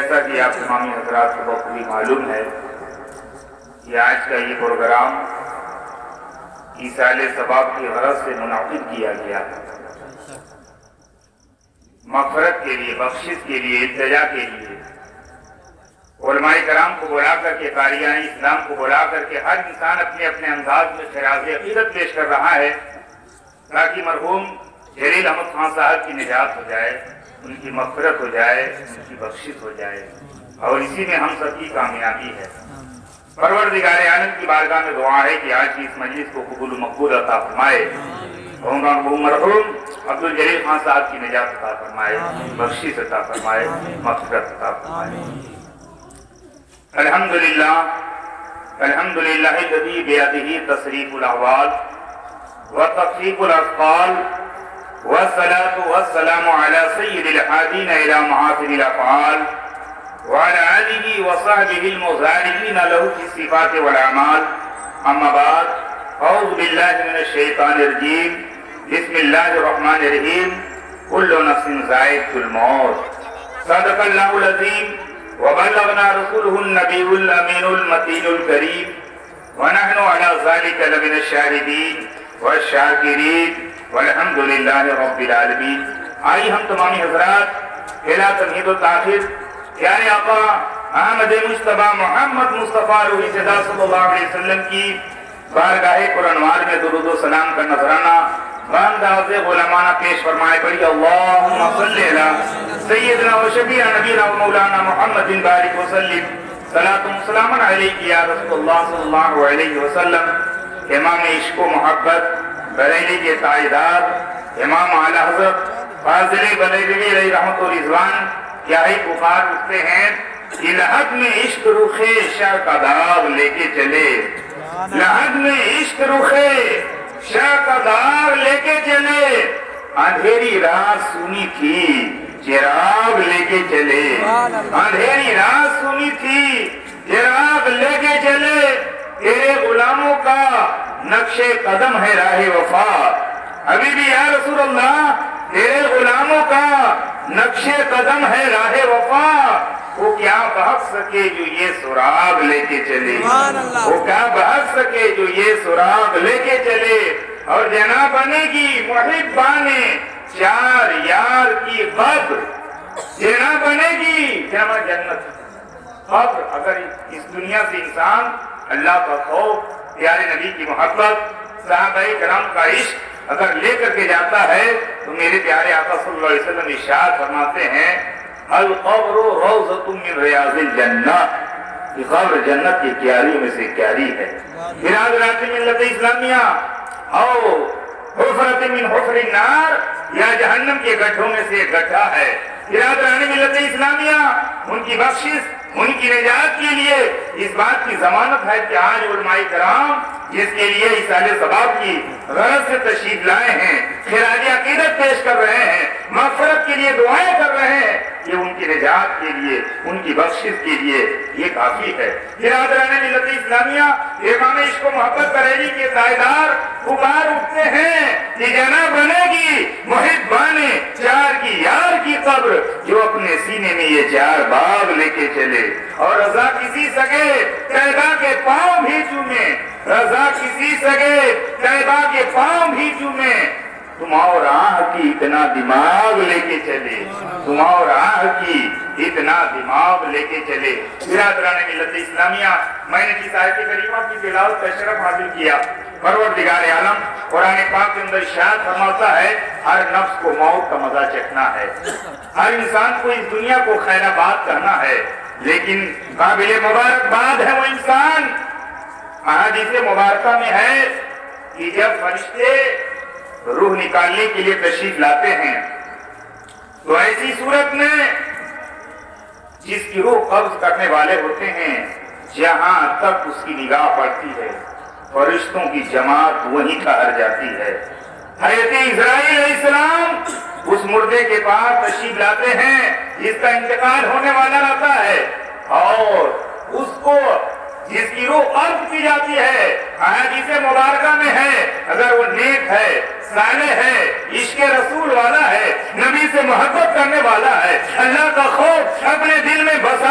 جیسا کہ آپ تمامی حضرات کو بخوبی معلوم ہے کہ آج کا یہ پروگرام ایصال ثواب کی غرض سے منعقد کیا گیا ہے، مغفرت کے لیے، بخشش کے لیے، التجا کے لیے، علماء کرام کو بلا کر کے، قاریان اسلام کو بلا کر کے ہر انسان اپنے اپنے انداز میں خراج عقیدت پیش کر رہا ہے تاکہ مرحوم جلیل احمد خان صاحب کی نجات ہو جائے، ان کی مغفرت ہو جائے، ان کی بخشش ہو جائے، اور اسی میں ہم سب کی کامیابی ہے۔ پروردگار عالم کی بارگاہ میں دعا ہے کہ آج کی اس مجلس کو قبول و مقبول عطا فرمائے، مرحوم عبدالجلیل خان صاحب کی نجات عطا فرمائے، بخشش عطا فرمائے، مغفرت عطا فرمائے۔ الحمدللہ الحمدللہ الذی بیدہ تصریف الاحوال وتخفیف الاثقال والصلاة والسلام على سید الحادین الى محاسن الافعال وعلى آلہ وصحبہ المظاہرین لہ فی الصفات والاعمال، اما بعد، اعوذ باللہ من الشیطان الرجیم، بسم اللہ الرحمن الرحیم، کل نفس ذائقۃ الموت، صدق اللہ العظیم وبلغنا رسوله النبی الامین المتین الکریم، ونحن على ذلك لمن الشاہدین والشاکرین والحمد للہ رب العالمین۔ آئی ہم تمامی حضرات بلا تمہید و تاخیر پیارے آقا احمد مجتبی محمد مصطفیٰ روح صدا صلی اللہ علیہ وسلم کی بارگاہ قرآنوار میں درود و سلام کا نذرانہ بانداز غلامانہ پیش فرمائے پڑھی۔ اللہم صلی علی سیدنا و شفیع نبینا و مولانا محمد بارک وسلم، صلاۃ و سلام علیک یا رسول اللہ صلی اللہ علیہ وسلم۔ امام عشق و محبت بریلی کے تائیدار امام اعلی حضرت فاضل بریلوی علیہ رحمت و رضوان کیا ہی پکار اٹھتے ہیں کہ لحد میں عشق رخے شاہ کا داغ لے کے چلے، لحد میں عشق رخے شاہ کا داغ لے کے چلے، اندھیری رات سنی تھی چراغ لے کے چلے، اندھیری رات سنی تھی چراغ لے کے چلے، تیرے غلاموں کا نقش قدم ہے راہ وفا، حبیبی یا رسول اللہ تیرے غلاموں کا نقش قدم ہے راہ وفا، وہ کیا بہت سکے جو یہ سراغ لے کے چلے، وہ کیا بہت سکے جو یہ سراغ لے کے چلے، اور جنا بنے گی محبان چار یار کی قبر، جنا بنے گی جمع جنت قبر۔ اگر اس دنیا سے انسان اللہ کا خوف، پیارے نبی کی محبت، صحابہ کرام کا عشق اگر لے کر کے جاتا ہے تو میرے پیارے آقا صلی اللہ علیہ وسلم ارشاد فرماتے ہیں القبر روضۃ من ریاض الجنہ، یہ قبر جنت کی کیاریوں میں سے کیاری ہے۔ برادران ملت اسلامیہ او حفرۃ من حفر النار، یا جہنم کے گڈھوں میں سے ایک گڈھا ہے۔ برادران ملت اسلامیہ ان کی بخشش، ان کی نجات کے لیے اس بات کی ضمانت ہے کہ آج علماء کرام جس کے لیے ایصال ثواب کی غرض سے تشریف لائے ہیں، خراج عقیدت پیش کر رہے ہیں، مغفرت کے لیے دعائیں کر رہے ہیں، یہ ان کی نجات کے لیے، ان کی بخشش کے لیے یہ کافی ہے۔ برادران ملت اسلامیہ امام عشق و محبت بریلی کے تائیدار پکار اٹھتے ہیں کہ جنا بنے گی محبان چار کی یار کی قبر، جو اپنے سینے میں یہ چار باغ لے کے چلے، اور رضا کسی سگے طیبہ کے پاؤں بھی چومے، رضا کسی سگے طیبہ کے پاؤں بھی چومے، تم اور آہ کی اتنا دماغ لے کے چلے، تم اور آہ کی اتنا دماغ لے کے چلے۔ برادران ملت اسلامیہ میں نے جس آیت کریمہ کی تلاوت کا شرف حاصل کیا، پروردگار عالم قرآن پاک کے اندر ارشاد فرماتا ہے ہر نفس کو موت کا مزہ چکھنا ہے، ہر انسان کو اس دنیا کو خیر آباد کرنا ہے، لیکن قابل مبارکباد ہے وہ انسان، احادیث مبارکہ میں ہے کہ جب فرشتے روح نکالنے کے لیے تشریف لاتے ہیں تو ایسی صورت میں جس کی روح قبض کرنے والے ہوتے ہیں جہاں تک اس کی نگاہ پڑتی ہے فرشتوں کی جماعت وہیں ٹھہر جاتی ہے۔ حضرت اسرائیل علیہ السلام اس مردے کے پاس تشریف لاتے ہیں جس کا انتقال ہونے والا رہتا ہے، اور اس کو جس کی روح قبض کی جاتی ہے، احادیث مبارکہ میں ہے اگر وہ نیک ہے، صالح ہے، عشق رسول والا ہے، نبی سے محبت کرنے والا ہے، اللہ کا خوف اپنے دل میں بس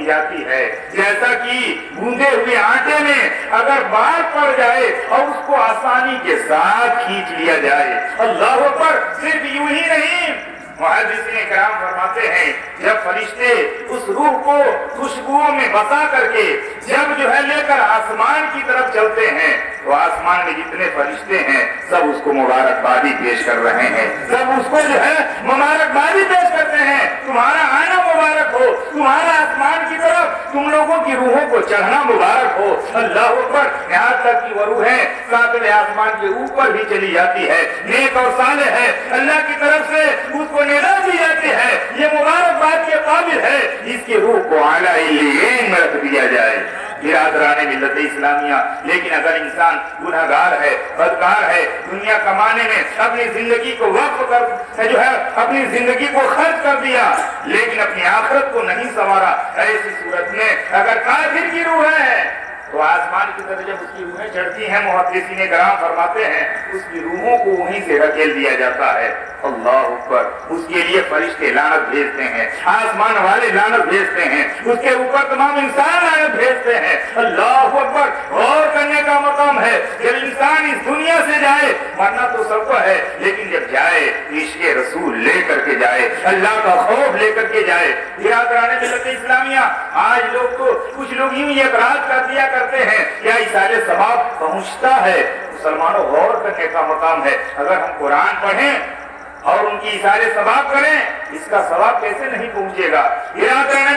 जाती है। जैसा कि गूंदे हुए आटे में अगर बाल पड़ जाए और उसको आसानी के साथ खींच लिया जाए। अल्लाह अकबर। सिर्फ यूं ही नहीं, मुहद्दिसीन किराम फरमाते हैं जब फरिश्ते उस रूह को खुशबुओं में बसा करके जब जो है लेकर आसमान की तरफ चलते हैं तो आसमान में जितने फरिश्ते हैं सब उसको मुबारकबादी पेश कर रहे हैं, सब उसको जो है मुबारकबादी पेश करते हैं। तुम्हारा आना मुबारक हो, तुम्हारा आसमान की तरफ तुम लोगों की रूहों को चढ़ना मुबारक हो। अल्लाह अकबर। यहाँ तक की वो रूहें सातवें आसमान के ऊपर भी चली जाती है, नेक और सालेह है, अल्लाह की तरफ से उसको निदा दी जाती है, ये मुबारकबाद के काबिल है, इसकी रूह को आला इल्लीयीन में रख दिया जाए। बिरादराने मिल्लत इस्लामिया, लेकिन अगर इंसान गुनहगार है, बदकार है, दुनिया कमाने में अपनी जिंदगी को वक्फ कर जो है अपनी जिंदगी को खर्च कर दिया लेकिन अपनी आखिरत को नहीं संवारा, ऐसी सूरत में अगर काफिर की रूह है तो आसमान की तरफ जब उसकी रूहें चढ़ती हैं, मुहद्दिसीन किराम फरमाते हैं उसकी रूहों को वहीं से धकेल दिया जाता है। अल्लाह अकबर। उसके लिए फरिश्ते लानत भेजते हैं, आसमान वाले लानत भेजते हैं, उसके ऊपर तमाम इंसान लानत भेजते हैं। अल्लाह अकबर। गौर करने का मकाम है जब इंसान इस दुनिया से जाए, मरना तो सबको है, लेकिन जब जाए इश्क़ रसूल लेकर के जाए, अल्लाह का खौफ लेकर के जाए। बिरादराने मिल्लत इस्लामिया, आज लोग तो कुछ लोग यूं एतराज कर दिया करते हैं क्या इसाले सवाब पहुंचता है? मुसलमानों गौर करने का मकाम है। अगर हम कुरान पढ़ें और उनकी इशारे सवाब करें, इसका सवाब कैसे नहीं पहुंचेगा?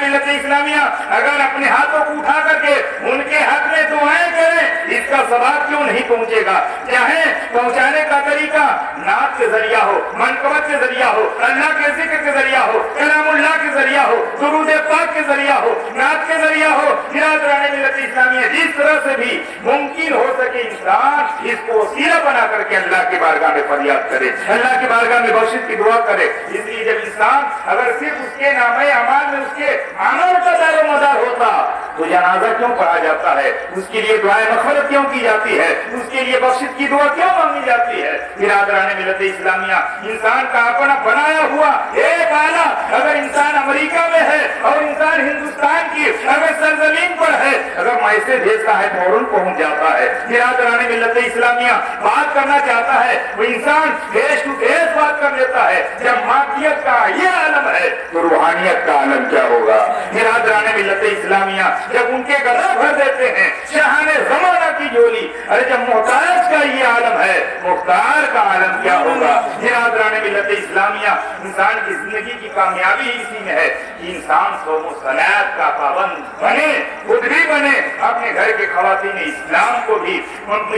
मिल्लत इस्लामिया, अगर अपने हाथों को उठा करके उनके हक में दुआएं करें, इसका सवाब क्यों नहीं पहुंचेगा? चाहे पहुंचाने का तरीका नात के जरिया हो, मनकबत के जरिया हो, अल्लाह के जिक्र के जरिया हो, कलामुल्लाह के जरिया हो, दुरूद पाक के जरिया हो, नात के जरिया हो। मिल्लत इस्लामिया, जिस तरह से भी मुमकिन हो सके इंसान इसको वसीला बना करके अल्लाह की बारगाह में फरियाद करे, अल्लाह की बारगाह में बख्शिश की दुआ करे। इसलिए जब इंसान अगर सिर्फ उसके नामे अमाल में उसके अमल का दारोमदार होता तो जनाजा क्यों पढ़ा जाता है, उसके लिए दुआए मग़फ़िरत क्यों की जाती है, उसके लिए बख्शिश की दुआ क्यों मांगी जाती है? बिरादराने मिल्लत इस्लामिया, इंसान का अपना बनाया हुआ एक आला अगर इंसान अमेरिका में है और इंसान हिंदुस्तान की अगर सरजमीन पर है, अगर मैसेज भेजता है फौरन पहुंच जाता है। बिरादराने मिल्लत इस्लामिया, बात करना चाहता है वो इंसान फेस टू फेस बात कर लेता है। जब मादियत का ये आलम है तो रूहानियत का आलम क्या होगा? बिरादराने मिल्लत इस्लामिया, जब उनके गला भर देते हैं शाहाने जमाना की झोली, अरे जब मोहताज का ये आलम है, मुख्तार का आलम क्या होगा? बिरादराने मिल्लत इस्लामिया, इंसान की जिंदगी की कामयाबी इसी में है कि इंसान सोमो सलात का पाबंद बने, खुद भी बने, अपने घर के खवातीन इस्लाम को भी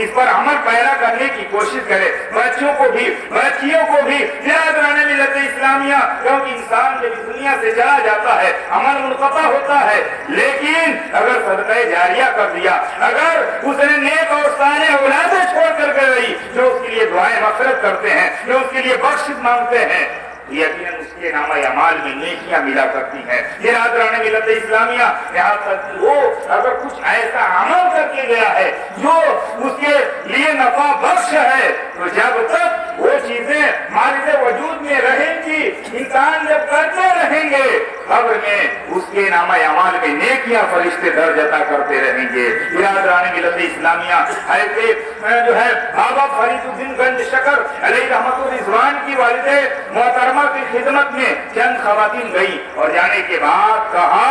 इस पर अमल पैरा करने की कोशिश करे, बच्चों को भी, बच्चियों को भी। बिरादराने मिल्लत इस्लामिया, क्योंकि इंसान जब इस दुनिया से चला जाता है अमल मुनक़ता होता है, लेकिन अगर सदक़ा जारिया कर दिया, अगर उसने नेक और सालेह औलादें छोड़ कर गई जो उसके लिए दुआएं मग़फ़िरत करते हैं, जो उसके लिए बख्शिश मांगते हैं, यकीनन उसके नामा अमाल में नेकियां मिला करती हैं। बिरादराने मिल्लत इस्लामिया, यहाँ तक वो अगर कुछ ऐसा अमल करके गया है जो उसके लिए नफा बख्श है, तो जब तक वो चीजें मारिदे वजूद में रहेंगी, इंसान जब करते रहेंगे, कब्र में उसके नामा अमाल में नेकियां फरिश्ते दर्ज अता करते रहेंगे। बिरादराने मिल्लत इस्लामिया, ऐसे जो है बाबा फरीदुद्दीन गंज शकर अलैहि रहमतुर रिज़वान की वालिदे मोहतरमा की खिदमत में चंद खवातीन गई और जाने के बाद कहा,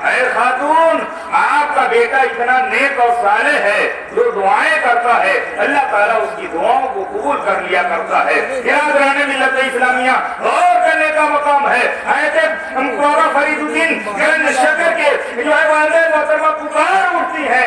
ऐ खातून, आपका बेटा इतना नेक और सालेह है, जो दुआएं करता है, अल्लाह ताला उसकी दुआओं को कबूल कर लिया करता है। बिरादराने मिल्लत इस्लामिया, गौर करने का मकाम है। ऐसे बाबा फरीदुद्दीन गंज शकर के जो है वालिदे मोहतरमा पुकार उठती है,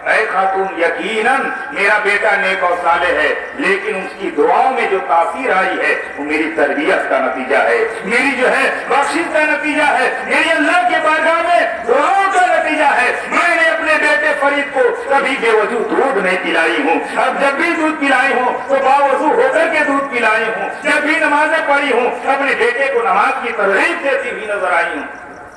ऐ खातून, यकीनन मेरा बेटा नेक और सालेह है, लेकिन उसकी दुआओं में जो तासीर आई है वो मेरी तरबियत का नतीजा है, मेरी जो है बख्शिश का नतीजा है, मेरी अल्लाह के बारगाह में दुआओं का नतीजा है। मैंने अपने बेटे फरीद को कभी बेवजू दूध नहीं पिलाई हूँ, अब जब भी दूध पिलाई हूँ तो बावजू होकर के दूध पिलाई हूँ, जब भी नमाजें पढ़ी हूँ अपने बेटे को नमाज की तरगीब देती हुई नजर आई हूँ।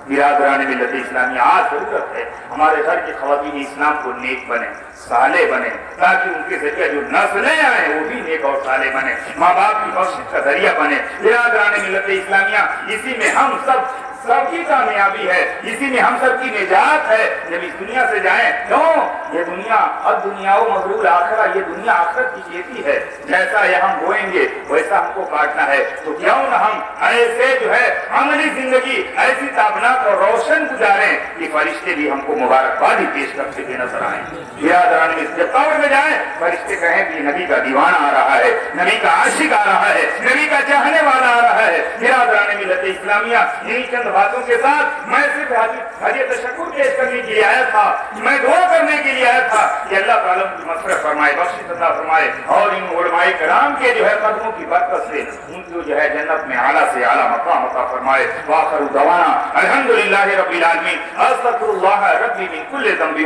बिरादराने मिल्लत इस्लामिया, आज जरूरत है हमारे घर की खवातीन इस्लाम को नेक बने, साले बने, ताकि उनके जरिए जो नस्लें आए वो भी नेक और साले बने, माँ बाप की बख्शिश का जरिया बने। बिरादराने मिल्लत इस्लामिया, इसी में हम सब سب کی کامیابی ہے، اسی میں ہم سب کی نجات ہے جب اس دنیا سے جائیں۔ کیوں؟ یہ دنیا اب دنیا و مغرور آخرہ، یہ دنیا آخرت کی کھیتی ہے، جیسا یہ ہم بوئیں گے ویسا ہم کو کاٹنا ہے۔ تو کیوں نہ ہم ایسے جو ہے عملی زندگی ایسی تابناک اور روشن گزاریں کہ فرشتے بھی ہم کو مبارکبادی پیش کرتے ہوئے نظر آئیں۔ برادران میں جب قبر میں جائیں فرشتے کہیں کہ یہ نبی کا دیوانہ آ رہا ہے، نبی کا عاشق آ رہا ہے، نبی کا چاہنے والا آ رہا ہے۔ برادران ملت اسلامیہ، انہی چند باتوں کے ساتھ میں صرف حاجی تشکر پیش کرنے کے لیے آیا تھا، میں دعا کرنے کے لیے آیا تھا کہ اللہ تعالیٰ کی مغفرت فرمائے، بخشش عطا فرمائے، اور ان علماء کرام کے جو ہے قدموں کی برکت سے ان کو جو ہے جنت میں اعلیٰ سے اعلیٰ مقام عطا فرمائے۔ وآخر دعوانا الحمدللہ رب العالمین، استغفر اللہ ربی من کل ذنب